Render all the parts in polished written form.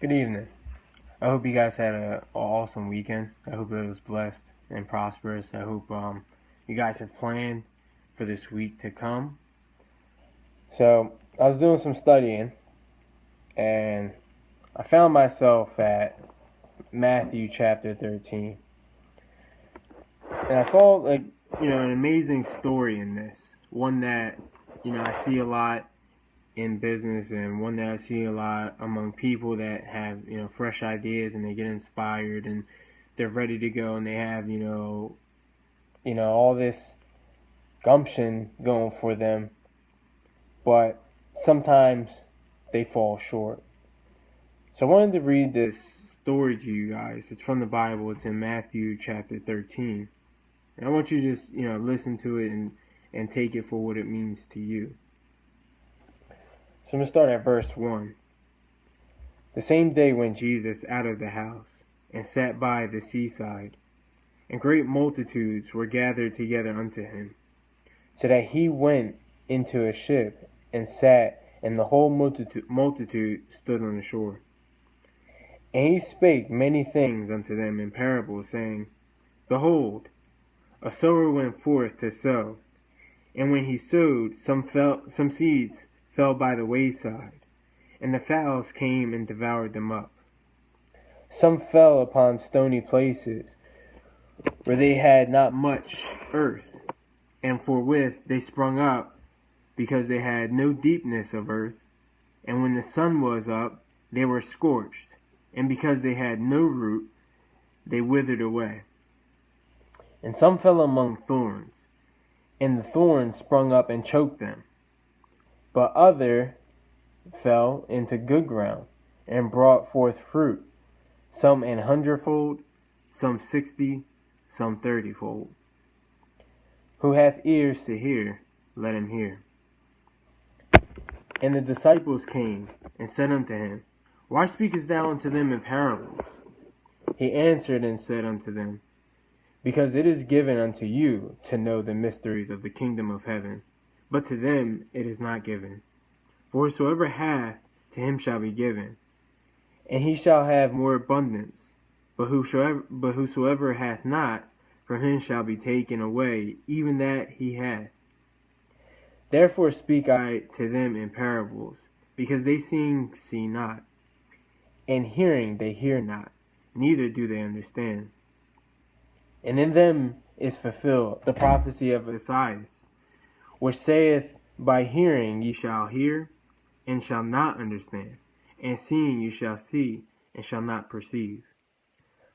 Good evening. I hope you guys had an awesome weekend. I hope it was blessed and prosperous. I hope you guys have planned for this week to come. So, I was doing some studying and I found myself at Matthew chapter 13. And I saw an amazing story in this. One that, I see a lot in business, and one that I see a lot among people that have fresh ideas, and they get inspired and they're ready to go, and they have all this gumption going for them, but sometimes they fall short. So I wanted to read this story to you guys. It's from the Bible. It's in Matthew chapter 13. And I want you to just listen to it and take it for what it means to you. So I'm going to start at verse 1. The same day went Jesus out of the house, and sat by the seaside, and great multitudes were gathered together unto him, so that he went into a ship, and sat, and the whole multitude stood on the shore. And he spake many things unto them in parables, saying, Behold, a sower went forth to sow, and when he sowed, some seeds fell by the wayside, and the fowls came and devoured them up. Some fell upon stony places, where they had not much earth, and forthwith they sprung up, because they had no deepness of earth. And when the sun was up, they were scorched, and because they had no root, they withered away. And some fell among thorns, and the thorns sprung up and choked them. But other fell into good ground, and brought forth fruit, some 100-fold, some 60, some 30-fold. Who hath ears to hear, let him hear. And the disciples came, and said unto him, Why speakest thou unto them in parables? He answered and said unto them, Because it is given unto you to know the mysteries of the kingdom of heaven, but to them it is not given. For whosoever hath, to him shall be given, and he shall have more abundance. But whosoever hath not, from him shall be taken away even that he hath. Therefore speak I to them in parables, because they seeing see not, and hearing they hear not, neither do they understand. And in them is fulfilled the prophecy of Isaiah, which saith, By hearing ye shall hear, and shall not understand, and seeing you shall see, and shall not perceive.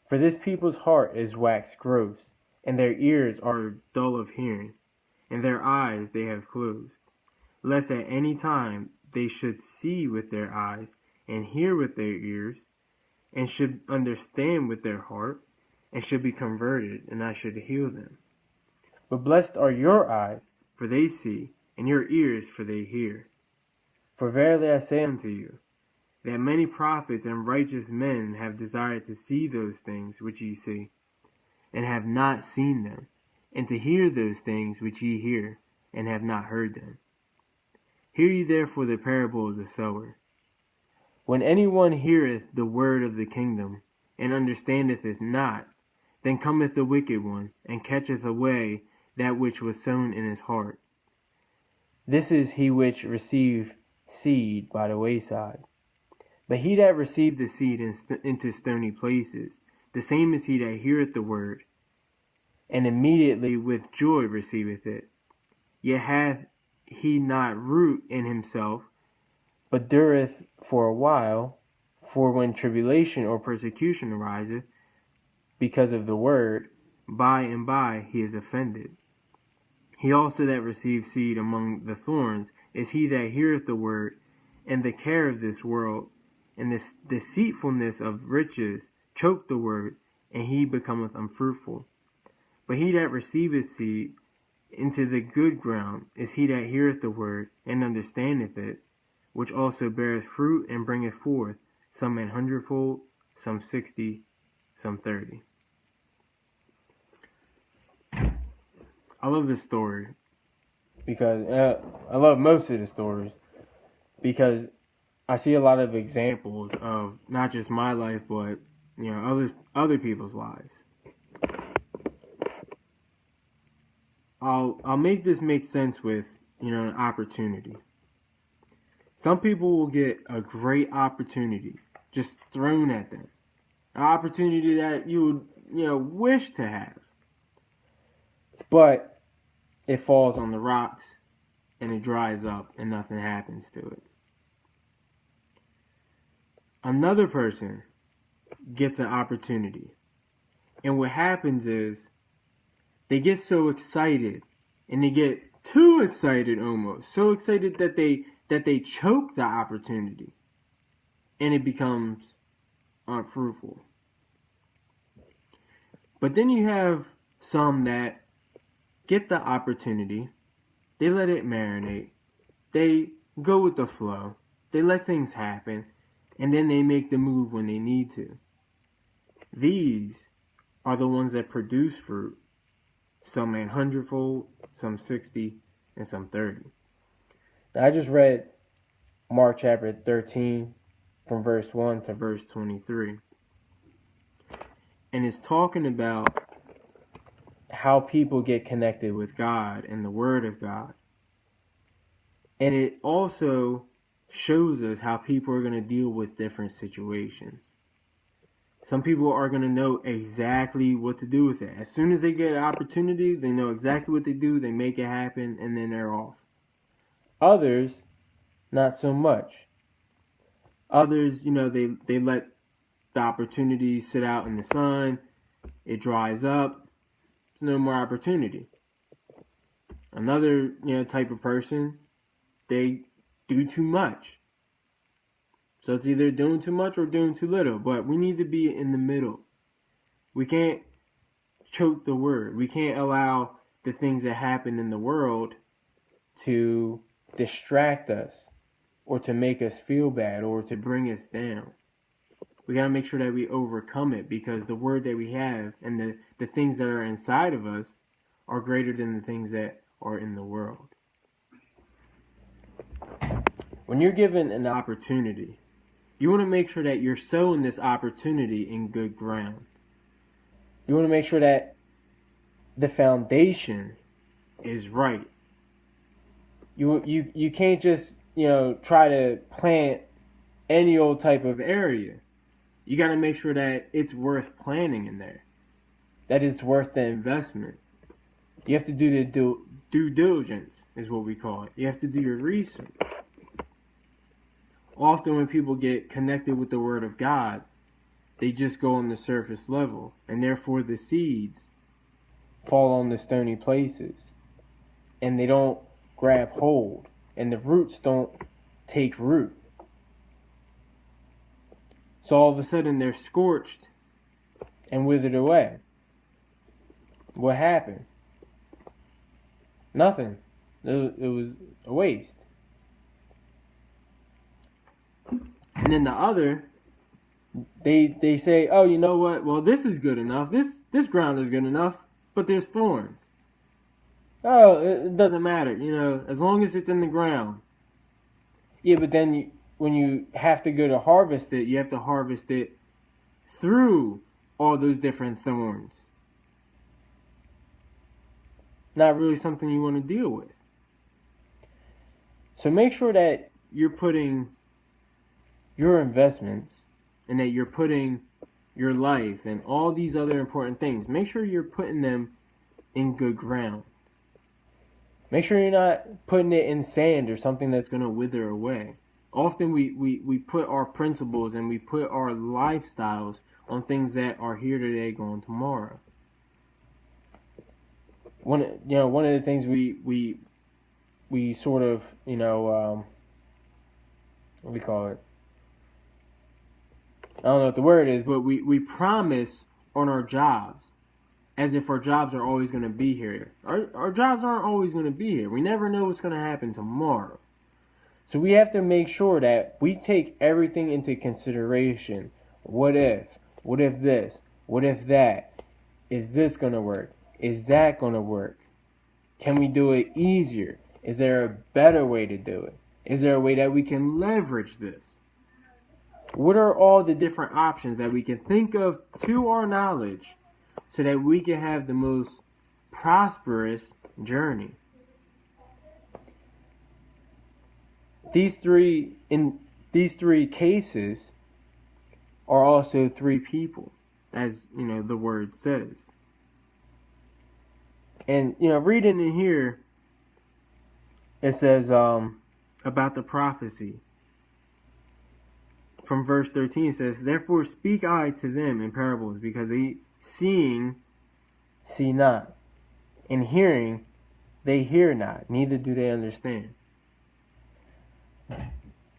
For this people's heart is waxed gross, and their ears are dull of hearing, and their eyes they have closed, lest at any time they should see with their eyes, and hear with their ears, and should understand with their heart, and should be converted, and I should heal them. But blessed are your eyes, for they see, and your ears, for they hear. For verily I say unto you, that many prophets and righteous men have desired to see those things which ye see, and have not seen them, and to hear those things which ye hear, and have not heard them. Hear ye therefore the parable of the sower. When any one heareth the word of the kingdom, and understandeth it not, then cometh the wicked one, and catcheth away that which was sown in his heart. This is he which received seed by the wayside. But he that received the seed into stony places, the same is he that heareth the word, and immediately with joy receiveth it. Yet hath he not root in himself, but dureth for a while. For when tribulation or persecution ariseth because of the word, by and by he is offended. He also that received seed among the thorns is he that heareth the word, and the care of this world, and the deceitfulness of riches choke the word, and he becometh unfruitful. But he that receiveth seed into the good ground is he that heareth the word, and understandeth it, which also beareth fruit, and bringeth forth some 100-fold, some 60, some 30. I love this story because I love most of the stories because I see a lot of examples of not just my life, but other people's lives. I'll make this make sense with an opportunity. Some people will get a great opportunity just thrown at them, an opportunity that you would wish to have, but it falls on the rocks and it dries up and nothing happens to it. Another person gets an opportunity, and what happens is they get so excited, and they get too excited, almost so excited that they choke the opportunity, and it becomes unfruitful. But then you have some that get the opportunity, they let it marinate, they go with the flow, they let things happen, and then they make the move when they need to. These are the ones that produce fruit, some 100-fold, some 60, and some 30. Now, I just read Mark chapter 13 from verse 1 to verse 23. And it's talking about how people get connected with God and the Word of God. And it also shows us how people are going to deal with different situations. Some people are going to know exactly what to do with it. As soon as they get an opportunity, they know exactly what they do, they make it happen, and then they're off. Others, not so much. Others, they let the opportunity sit out in the sun, it dries up, there's no more opportunity. Another, type of person, they do too much. So it's either doing too much or doing too little. But we need to be in the middle. We can't choke the word. We can't allow the things that happen in the world to distract us or to make us feel bad or to bring us down. We got to make sure that we overcome it, because the word that we have and the things that are inside of us are greater than the things that are in the world. When you're given an opportunity, you want to make sure that you're sowing this opportunity in good ground. You want to make sure that the foundation is right. You can't just, try to plant any old type of area. You got to make sure that it's worth planting in there, that it's worth the investment. You have to do the due diligence, is what we call it. You have to do your research. Often when people get connected with the Word of God, they just go on the surface level, and therefore the seeds fall on the stony places, and they don't grab hold, and the roots don't take root. So all of a sudden they're scorched and withered away. What happened? Nothing. It was a waste. And then the other, they say, oh, you know what? Well, this is good enough. This ground is good enough, but there's thorns. Oh, it doesn't matter, as long as it's in the ground. Yeah, but then when you have to go to harvest it, you have to harvest it through all those different thorns. Not really something you want to deal with. So make sure that you're putting your investments and that you're putting your life and all these other important things, make sure you're putting them in good ground. Make sure you're not putting it in sand or something that's going to wither away. Often we put our principles and we put our lifestyles on things that are here today, gone tomorrow. One of the things we sort of, what do we call it? I don't know what the word is, but we promise on our jobs as if our jobs are always going to be here. Our jobs aren't always going to be here. We never know what's going to happen tomorrow. So we have to make sure that we take everything into consideration. What if? What if this? What if that? Is this going to work? Is that going to work? Can we do it easier? Is there a better way to do it? Is there a way that we can leverage this? What are all the different options that we can think of to our knowledge so that we can have the most prosperous journey? These three cases are also three people, as the word says. And reading in here, it says about the prophecy. From verse 13 it says, "Therefore speak I to them in parables, because they seeing see not, and hearing they hear not, neither do they understand."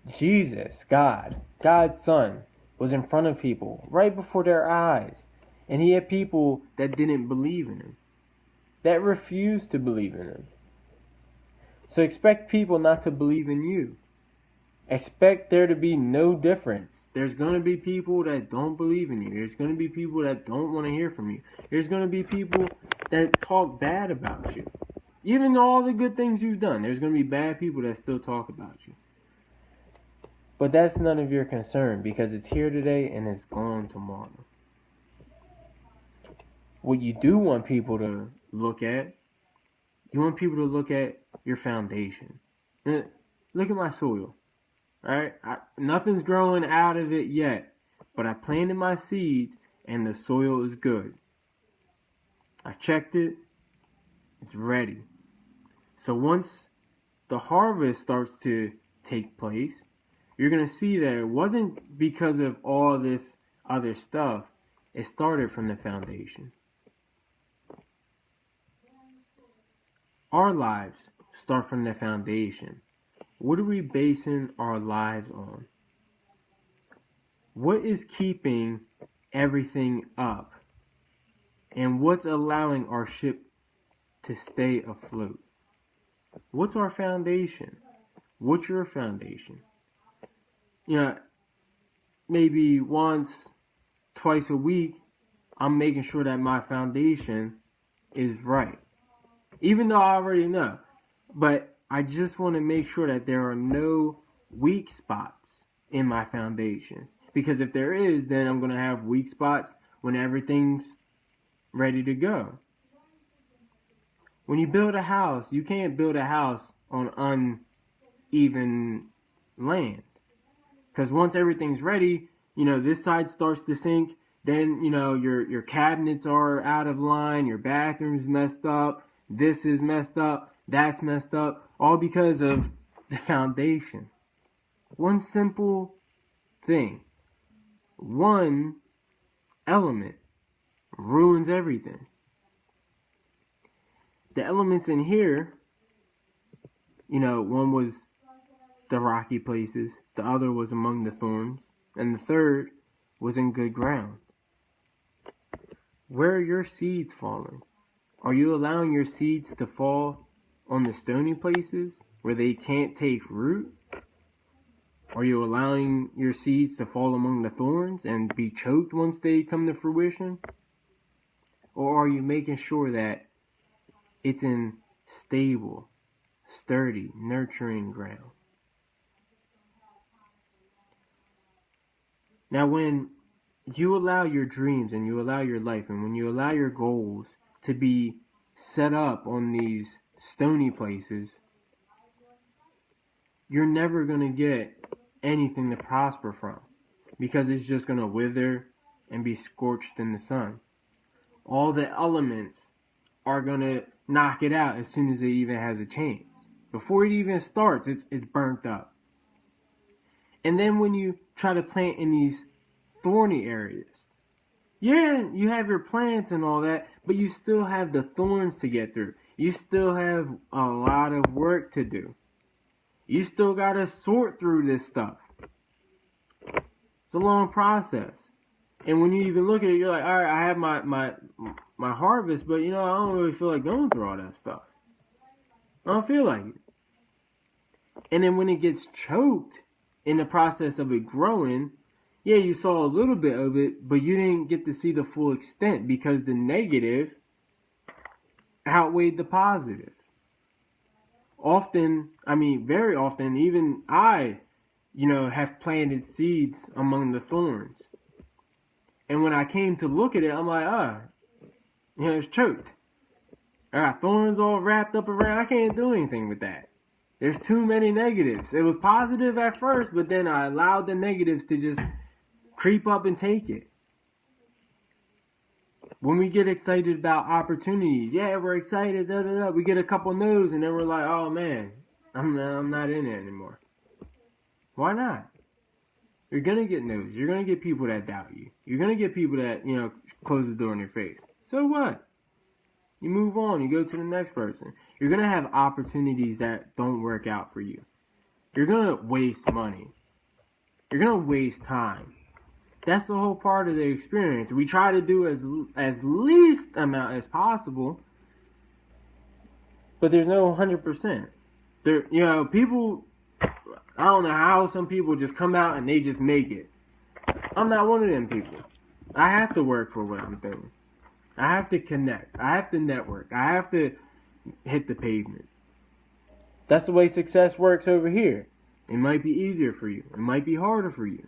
Jesus, God's Son, was in front of people right before their eyes. And he had people that didn't believe in him, that refused to believe in him. So expect people not to believe in you. Expect there to be no difference. There's going to be people that don't believe in you. There's going to be people that don't want to hear from you. There's going to be people that talk bad about you. Even all the good things you've done, there's going to be bad people that still talk about you. But that's none of your concern, because it's here today and it's gone tomorrow. What you do want people to look at, you want people to look at your foundation. Look at my soil. Alright? Nothing's growing out of it yet, but I planted my seeds and the soil is good. I checked it. It's ready. So once the harvest starts to take place, you're going to see that it wasn't because of all this other stuff. It started from the foundation. Our lives start from the foundation. What are we basing our lives on? What is keeping everything up? And what's allowing our ship to stay afloat? What's our foundation? What's your foundation? Maybe once, twice a week, I'm making sure that my foundation is right. Even though I already know. But I just want to make sure that there are no weak spots in my foundation. Because if there is, then I'm going to have weak spots when everything's ready to go. When you build a house, you can't build a house on uneven land. Because once everything's ready, this side starts to sink. Then, your cabinets are out of line. Your bathroom's messed up. This is messed up. That's messed up. All because of the foundation. One simple thing. One element ruins everything. The elements in here, one was the rocky places, the other was among the thorns, and the third was in good ground. Where are your seeds falling? Are you allowing your seeds to fall on the stony places where they can't take root? Are you allowing your seeds to fall among the thorns and be choked once they come to fruition? Or are you making sure that it's in stable, sturdy, nurturing ground? Now, when you allow your dreams and you allow your life and when you allow your goals to be set up on these stony places, you're never going to get anything to prosper from, because it's just going to wither and be scorched in the sun. All the elements are going to knock it out as soon as it even has a chance. Before it even starts, it's burnt up. And then when you try to plant in these thorny areas, yeah, you have your plants and all that, but you still have the thorns to get through. You still have a lot of work to do. You still got to sort through this stuff. It's a long process. And when you even look at it, you're like, all right, I have my harvest, but I don't really feel like going through all that stuff. I don't feel like it. And then when it gets choked in the process of it growing, yeah, you saw a little bit of it, but you didn't get to see the full extent because the negative outweighed the positive. Very often, even I, have planted seeds among the thorns. And when I came to look at it, I'm like, it's choked. I got thorns all wrapped up around. I can't do anything with that. There's too many negatives. It was positive at first, but then I allowed the negatives to just creep up and take it. When we get excited about opportunities, yeah, we're excited, we get a couple no's, and then we're like, oh man, I'm not in it anymore. Why not? You're going to get no's. You're going to get people that doubt you. You're going to get people that, close the door in your face. So what? You move on. You go to the next person. You're going to have opportunities that don't work out for you. You're going to waste money. You're going to waste time. That's the whole part of the experience. We try to do as least amount as possible, but there's no 100%. People, I don't know how some people just come out and they just make it. I'm not one of them people. I have to work for what I'm doing. I have to connect. I have to network. I have to hit the pavement. That's the way success works over here. It might be easier for you. It might be harder for you.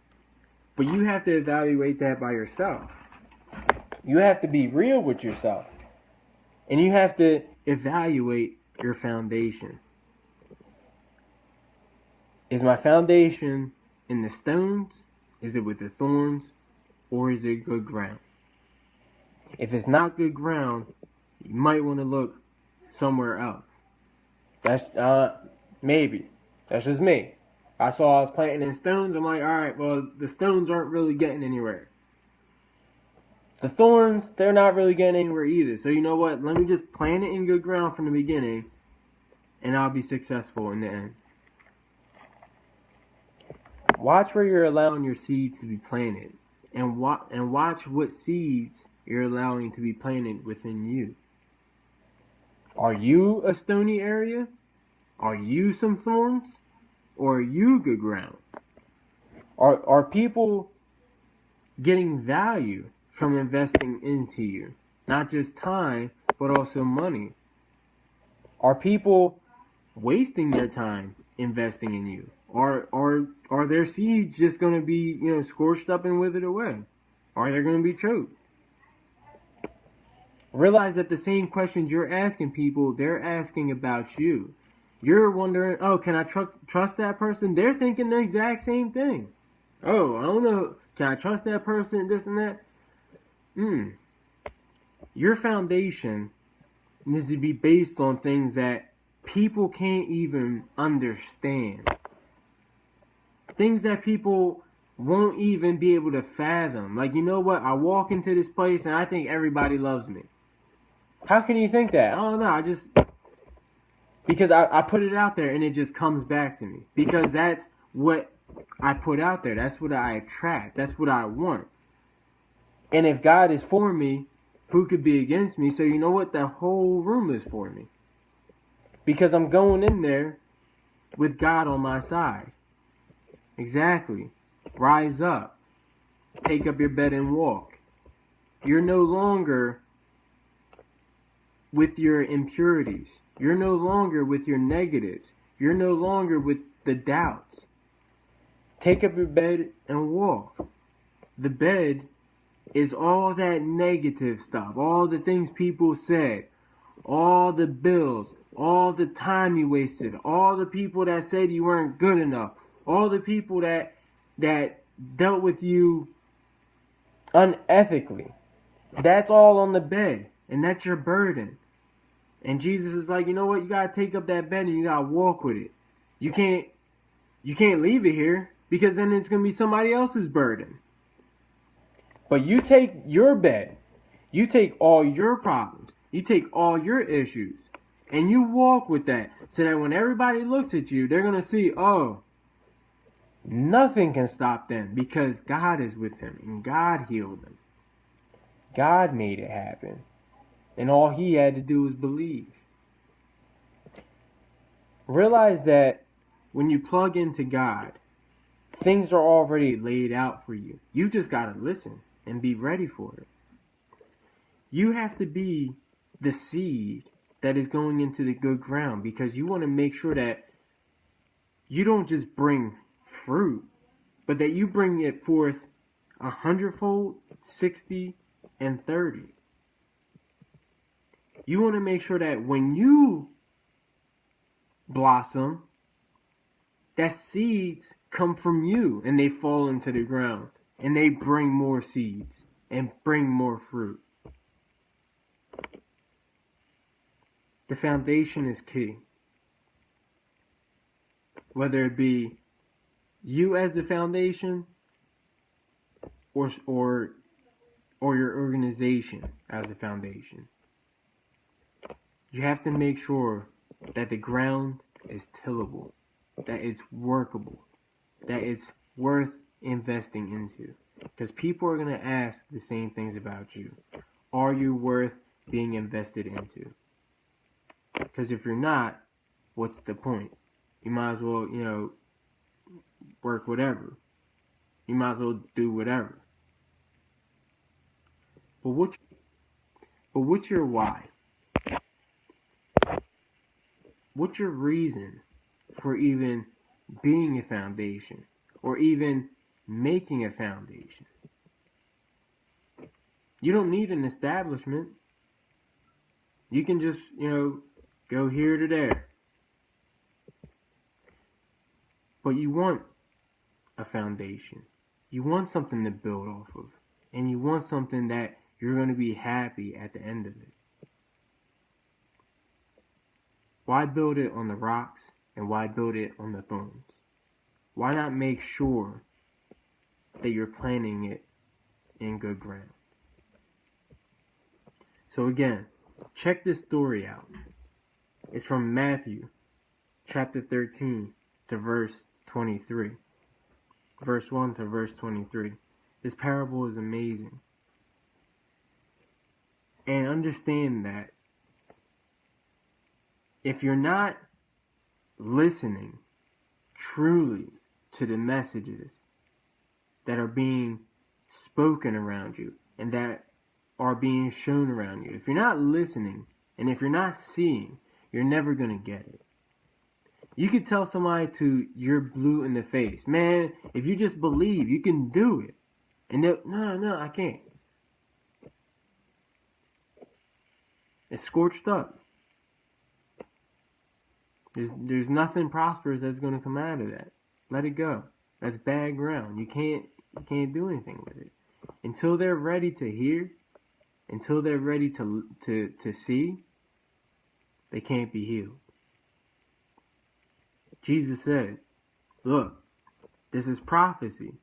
But you have to evaluate that by yourself. You have to be real with yourself. And you have to evaluate your foundation. Is my foundation in the stones? Is it with the thorns? Or is it good ground? If it's not good ground, you might want to look somewhere else. That's maybe. That's just me. I saw I was planting in stones. I'm like, all right, well, the stones aren't really getting anywhere. The thorns, they're not really getting anywhere either. So you know what? Let me just plant it in good ground from the beginning, and I'll be successful in the end. Watch where you're allowing your seeds to be planted, and watch what seeds you're allowing to be planted within you. Are you a stony area? Are you some thorns? Or are you good ground? Are people getting value from investing into you? Not just time, but also money. Are people wasting their time investing in you? Or are their seeds just going to be, scorched up and withered away? Are they going to be choked? Realize that the same questions you're asking people, they're asking about you. You're wondering, can I trust that person? They're thinking the exact same thing. I don't know. Can I trust that person? This and that. Your foundation needs to be based on things that people can't even understand. Things that people won't even be able to fathom. Like, you know what? I walk into this place and I think everybody loves me. How can you think that? I don't know. Because I put it out there and it just comes back to me. Because that's what I put out there. That's what I attract. That's what I want. And if God is for me, who could be against me? So you know what? The whole room is for me. Because I'm going in there with God on my side. Exactly. Rise up. Take up your bed and walk. You're no longer with your impurities. You're no longer with your negatives. You're no longer with the doubts. Take up your bed and walk. The bed is all that negative stuff, all the things people said, all the bills, all the time you wasted, all the people that said you weren't good enough, all the people that dealt with you unethically. That's all on the bed, and that's your burden. And Jesus is like, you know what? You gotta take up that bed and you gotta walk with it. You can't leave it here, because then it's gonna be somebody else's burden. But you take your bed, you take all your problems, you take all your issues, and you walk with that, so that when everybody looks at you, they're gonna see, nothing can stop them, because God is with him and God healed them. God made it happen. And all he had to do was believe. Realize that when you plug into God, things are already laid out for you. You just got to listen and be ready for it. You have to be the seed that is going into the good ground, because you want to make sure that you don't just bring fruit, but that you bring it forth 100-fold, 60, and 30. You want to make sure that when you blossom, that seeds come from you and they fall into the ground and they bring more seeds and bring more fruit. The foundation is key. Whether it be you as the foundation or your organization as the foundation. You have to make sure that the ground is tillable, that it's workable, that it's worth investing into. Because people are going to ask the same things about you. Are you worth being invested into? Because if you're not, what's the point? You might as well, work whatever. You might as well do whatever. But what's your why? What's your reason for even being a foundation or even making a foundation? You don't need an establishment. You can just, go here to there. But you want a foundation. You want something to build off of. And you want something that you're going to be happy at the end of it. Why build it on the rocks and why build it on the thorns? Why not make sure that you're planting it in good ground? So again, check this story out. It's from Matthew chapter 13 to verse 23. Verse 1 to verse 23. This parable is amazing. And understand that if you're not listening truly to the messages that are being spoken around you and that are being shown around you, if you're not listening and if you're not seeing, you're never going to get it. You could tell somebody to you're blue in the face. Man, if you just believe, you can do it. And they'll, no, I can't. It's scorched up. There's nothing prosperous that's going to come out of that. Let it go. That's bad ground. You can't do anything with it. Until they're ready to hear, until they're ready to see, they can't be healed. Jesus said, look, this is prophecy.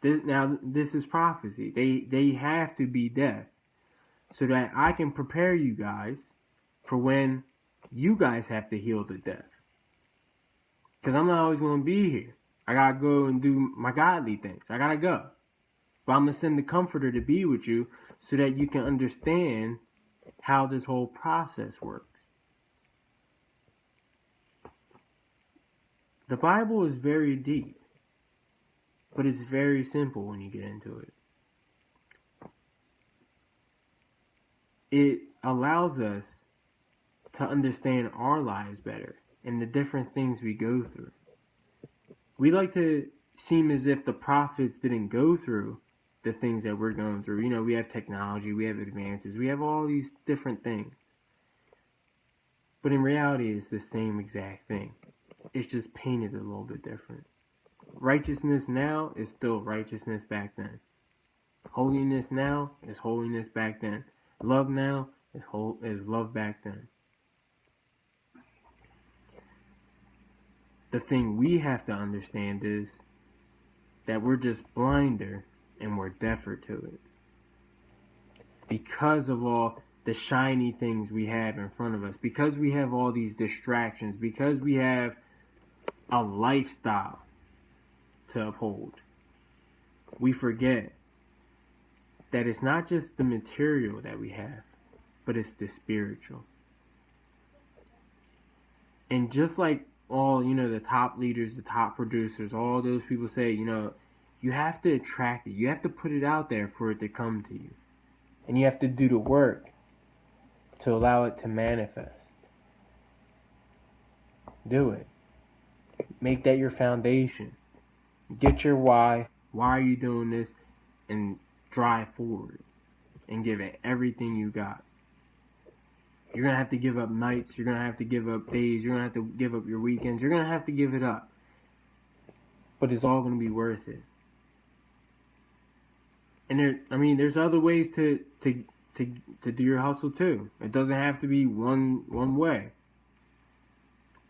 This is prophecy. They have to be deaf so that I can prepare you guys for when you guys have to heal the deaf. Because I'm not always going to be here. I got to go and do my godly things. I got to go. But I'm going to send the comforter to be with you so that you can understand how this whole process works. The Bible is very deep, but it's very simple when you get into it. It allows us to understand our lives better and the different things we go through. We like to seem as if the prophets didn't go through the things that we're going through. We have technology, we have advances, we have all these different things. But in reality, it's the same exact thing. It's just painted a little bit different. Righteousness now is still righteousness back then. Holiness now is holiness back then. Love now is love back then. The thing we have to understand is that we're just blinder and we're deafer to it. Because of all the shiny things we have in front of us, because we have all these distractions, because we have a lifestyle to uphold, we forget that it's not just the material that we have, but it's the spiritual. And just like all, the top leaders, the top producers, all those people say, you have to attract it. You have to put it out there for it to come to you. And you have to do the work to allow it to manifest. Do it. Make that your foundation. Get your why. Why are you doing this? And drive forward. And give it everything you got. You're going to have to give up nights. You're going to have to give up days. You're going to have to give up your weekends. You're going to have to give it up. But it's all going to be worth it. And there's other ways to do your hustle too. It doesn't have to be one way.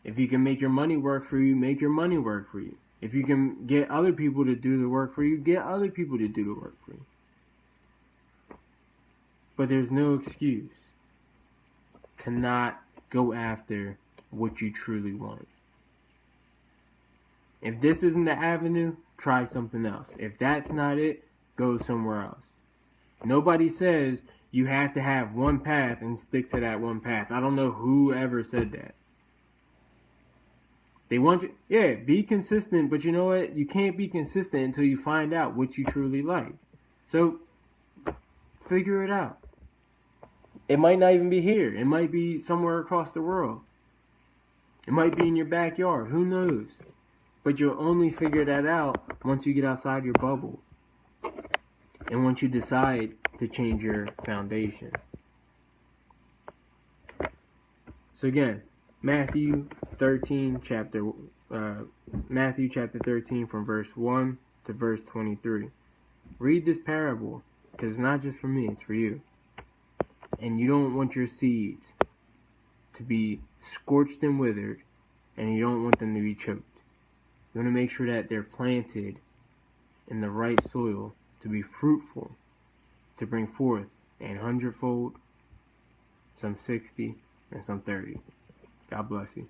If you can make your money work for you, make your money work for you. If you can get other people to do the work for you, get other people to do the work for you. But there's no excuse to not go after what you truly want. If this isn't the avenue, try something else. If that's not it, go somewhere else. Nobody says you have to have one path and stick to that one path. I don't know who ever said that. They want you, be consistent, but you know what? You can't be consistent until you find out what you truly like. So, figure it out. It might not even be here. It might be somewhere across the world. It might be in your backyard. Who knows? But you'll only figure that out once you get outside your bubble. And once you decide to change your foundation. So again, Matthew chapter 13 from verse 1 to verse 23. Read this parable, because it's not just for me, it's for you. And you don't want your seeds to be scorched and withered, and you don't want them to be choked. You want to make sure that they're planted in the right soil to be fruitful, to bring forth 100-fold, some 60, and some 30. God bless you.